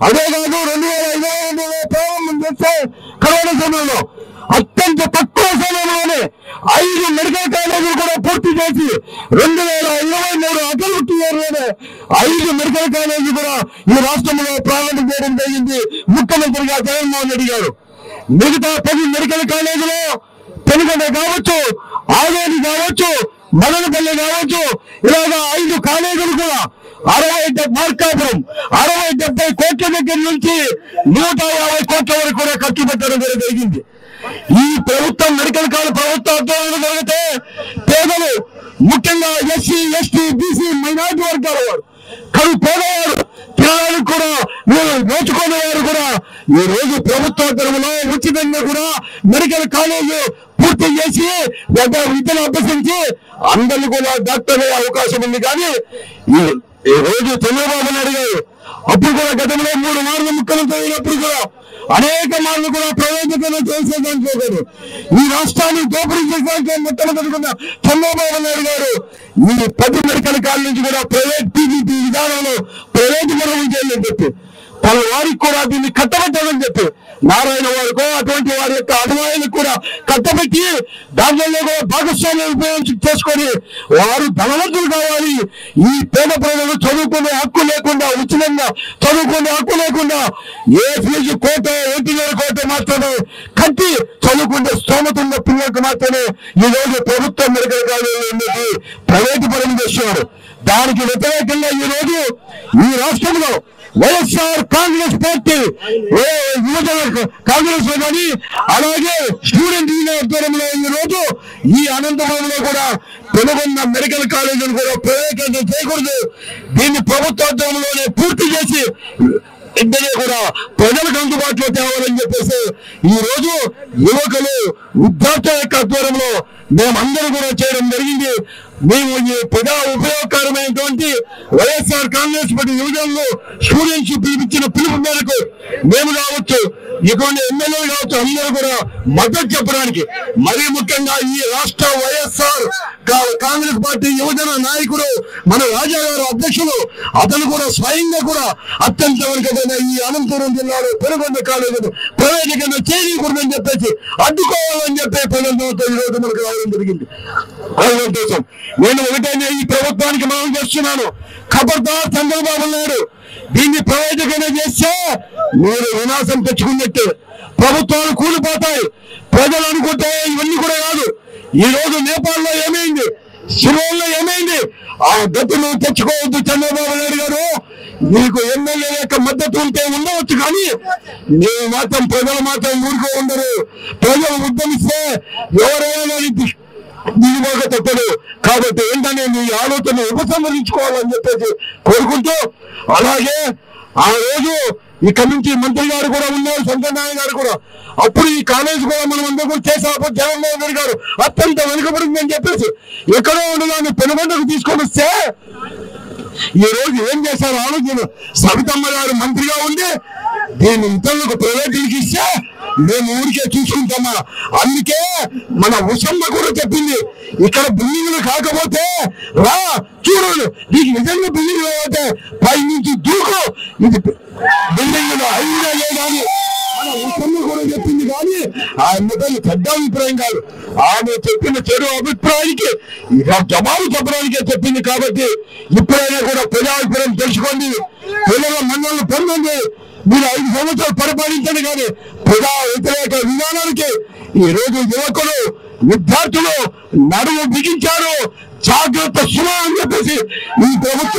అదే కాదు 2022లో ప్రారంభం చేస్తే కరోనా సమయంలో అత్యంత తక్కువ సమయంలోనే 5 మెడికల్ కాలేజీలు కూడా పూర్తి చేసి 2023 అభివృద్ధి ఏరియాలో 5 మెడికల్ కాలేజీ కూడా ఈ రాష్ట్రంలో ప్రారంభం చేయడం జరిగింది ముఖ్యమంత్రిగా జగన్మోహన్ రెడ్డి గారు. మిగతా 10 మెడికల్ కాలేజీలో పెనుగొండ కావచ్చు, ఆవేలి కావచ్చు, మదనపల్లి కావచ్చు, ఇలాగా 5 కాలేజీలు కూడా 60-70 కోట్ల దగ్గర నుంచి 150 కోట్ల వరకు కూడా ఖర్చు పెట్టడం జరిగింది. ఈ ప్రభుత్వం మెడికల్ కాలేజ్ ప్రభుత్వ ఆధ్వర్యంలో జరిగితే పేదలు, ముఖ్యంగా ఎస్సీ, ఎస్టీ, బీసీ, మైనారిటీ వర్గాల వారు, కడు పేదవారు, పిల్లలకు కూడా నోచుకునే వారు కూడా ఈ రోజు ప్రభుత్వ ఆధ్వర్యంలో ఉచితంగా కూడా మెడికల్ కాలేజీ పూర్తి చేసి విద్యను అభ్యసించి అందరినీ కూడా డాక్టర్ అయ్యే అవకాశం ఉంది. కానీ ఈ రోజు చంద్రబాబు నాయుడు గారు అప్పుడు కూడా గతంలో 3 మార్లు ముఖ్యమంత్రి అయినప్పుడు కూడా అనేక మార్లు కూడా ప్రయోజనం చేసేదానికి పోతారు. ఈ రాష్ట్రాన్ని దోపిడీ చేసేదానికి మొట్టమొదటిగా చంద్రబాబు నాయుడు గారు ఈ 10 మెడికల్ కాలేజ్ నుంచి కూడా ప్రైవేట్ పీజీపీ విధానంలో ప్రైవేట్ మరణం చేయాలని చెప్పి తన వారికి కూడా దీన్ని కట్టబెట్టాలని చెప్పి నారాయణ వారికో అటువంటి వారి యొక్క అనుమానాలకు కూడా కట్టబెట్టి దాంట్లో కూడా భాగస్వామ్యం ఉపయోగించి చేసుకొని వారు ధనవంతులు కావాలి. ఈ పేద ప్రజలు చదువుకునే హక్కు లేకుండా, ఉచితంగా చదువుకునే హక్కు లేకుండా ఏ ఫీజు కోట, 1.5 కోట మాత్రమే కట్టి చదువుకునే స్తోమత ఉన్న పిల్లలకు మాత్రమే ఈ రోజు ప్రభుత్వ మెడికల్ కాలేజీ ప్రైవేటు పరం చేస్తున్నారు. దానికి వ్యతిరేకంగా ఈ రోజు ఈ రాష్ట్రంలో వైఎస్ఆర్ కాంగ్రెస్ పార్టీ యువజన కాంగ్రెస్ కానీ అలాగే స్టూడెంట్ యూనియన్ ఆధ్వర్యంలో ఈ రోజు ఈ అనంతపురంలో కూడా పెనుగొండ మెడికల్ కాలేజీని కూడా ప్రైవేటీకరణ చేయకూడదు, దీన్ని ప్రభుత్వ ఆధ్వర్యంలోనే పూర్తి చేసి ఇద్దరే కూడా ప్రజలకు అందుబాటులో తేవాలని చెప్పేసి ఈ రోజు యువకులు, విద్యార్థుల యొక్క ఆధ్వర్యంలో మేమందరూ కూడా చేయడం జరిగింది. మేము ఈ ప్రజా ఉపయోగకరమైనటువంటి వైఎస్ఆర్ కాంగ్రెస్ పార్టీ యువజనులు స్టూడెంట్స్ పిలిపించిన పిలుపు మేరకు మేము కావచ్చు, ఇటువంటి ఎమ్మెల్యేలు కావచ్చు, అందరూ కూడా మద్దతు చెప్పడానికి, మరీ ముఖ్యంగా ఈ రాష్ట్ర వైఎస్ఆర్ కాంగ్రెస్ పార్టీ యువజన నాయకుడు మన రాజా గారు అధ్యక్షులు, అతను కూడా స్వయంగా కూడా అత్యంత వెనుకబడిన ఈ అనంతపురం జిల్లాలో పెనుగొండ కాలేజీని ప్రైవేటీకరణ చేయకూడదని చెప్పేసి అడ్డుకోవాలని చెప్పి ప్రజలతో ఈ రోజు మనకు రావడం జరిగింది. ఉద్దేశం నేను ఒకటే ఈ ప్రభుత్వానికి మనం చేస్తున్నాను, ఖబర్దార్ చంద్రబాబు నాయుడు దీన్ని ప్రైవేటీకరణ చేస్తే మీరు వినాశం తెచ్చుకున్నట్టు, ప్రభుత్వాలు కూలిపోతాయి. ప్రజలు అనుకుంటే ఇవన్నీ కూడా కాదు. ఈ రోజు నేపాల్లో ఏమైంది, సిరోల్లో ఏమైంది, ఆ గతి నువ్వు తెచ్చుకోవద్దు చంద్రబాబు నాయుడు గారు. నీకు ఎమ్మెల్యే యొక్క మద్దతు ఉంటే ఉండవచ్చు, కానీ నీవు మాత్రం ప్రజలు మాత్రం ఊరుకో ఉండరు. ప్రజలు ఉద్యమిస్తే ఎవరైనా దిగుబాటు తప్పదు. కాబట్టి ఏంటనే నీ ఆలోచన ఉపసంహరించుకోవాలని చెప్పేసి కోరుకుంటూ, అలాగే ఆ రోజు ఇక్కడ నుంచి మంత్రి గారు కూడా ఉన్నారు, శంకరనారాయణ గారు కూడా, అప్పుడు ఈ కాలేజ్ కూడా మనం అందరూ కూడా చేసాము. జగన్మోహన్ రెడ్డి గారు అత్యంత వెనుకబడిందని చెప్పేసి ఎక్కడో ఉండదాన్ని పెనుగొండకు తీసుకొని వస్తే ఈ రోజు ఏం చేశారు ఆలోచన. సవితమ్మ గారు మంత్రిగా ఉండి దీన్ని ఇతరులకు ప్రైవేటీకి ఇస్తే మేము ఊరికే చూసుకుంటామా. అందుకే మన ఉషమ్మ కూడా చెప్పింది, ఇక్కడ బిల్డింగ్లు కాకపోతే రా చూడు, నీకు నిజంగా బిల్డింగ్ లేకపోతే పై నుంచి దూకు, ఇది బిల్డింగ్లు అయినా లేదని మన ఉషమ్మ కూడా చెప్పింది. కానీ ఆ అమ్మకాలు చెడ్డ అభిప్రాయం కాదు, ఆమె చెప్పిన చెడు అభిప్రాయానికి జవాబు చెప్పడానికే చెప్పింది. కాబట్టి ఇప్పుడైనా కూడా ప్రజాభిప్రాయం తెలుసుకోండి, ప్రజల మన్నలను పొందండి. మీరు 5 సంవత్సరాలు పరిపాలించండి, కానీ ప్రజా వ్యతిరేక విధానానికి ఈ రోజు యువకులు, విద్యార్థులు నడుము బిగించారు. జాగ్రత్త సుమా అని చెప్పేసి ఈ ప్రభుత్వం